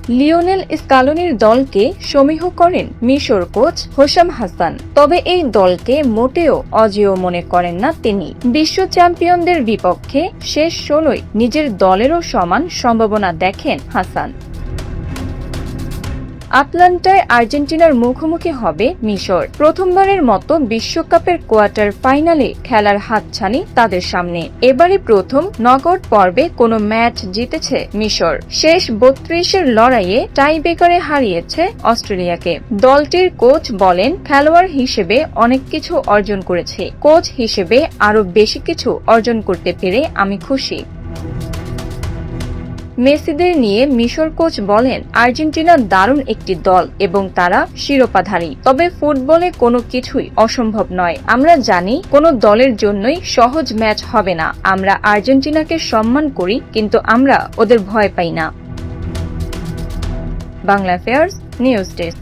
Lionel স্কালোনির দলকে সমীহ করেন মিশর কোচ হোসাম হাসান। তবে এই দলকে মোটেও অজেয় মনে করেন না তিনি। বিশ্ব চ্যাম্পিয়নদের বিপক্ষে শেষ 16য় নিজের দলেরও সমান সম্ভাবনা দেখেন হাসান। আটলান্টায় আর্জেন্টিনার মুখোমুখি হবে মিশর। প্রথমবারের মতো বিশ্বকাপের কোয়ার্টার ফাইনালে খেলার হাতছানি তাদের সামনে। এবারই প্রথম নকআউট পর্বে কোনো ম্যাচ জিতেছে মিশর। শেষ 32-এর লড়াইয়ে টাইব্রেকারে হারিয়েছে অস্ট্রেলিয়াকে। দলটির কোচ বলেন, খেলোয়াড় হিসেবে অনেক কিছু অর্জন করেছি, কোচ হিসেবে আরো বেশি কিছু অর্জন করতে পেরে আমি খুশি। মেসিদের নিয়ে মিশর কোচ বলেন, আর্জেন্টিনা দারুণ একটি দল এবং তারা শিরোপাধারী। তবে ফুটবলে কোনো কিছুই অসম্ভব নয়। আমরা জানি কোনো দলের জন্যই সহজ ম্যাচ হবে না। আমরা আর্জেন্টিনাকে সম্মান করি, কিন্তু আমরা ওদের ভয় পাই না। Bangla affairs news desk.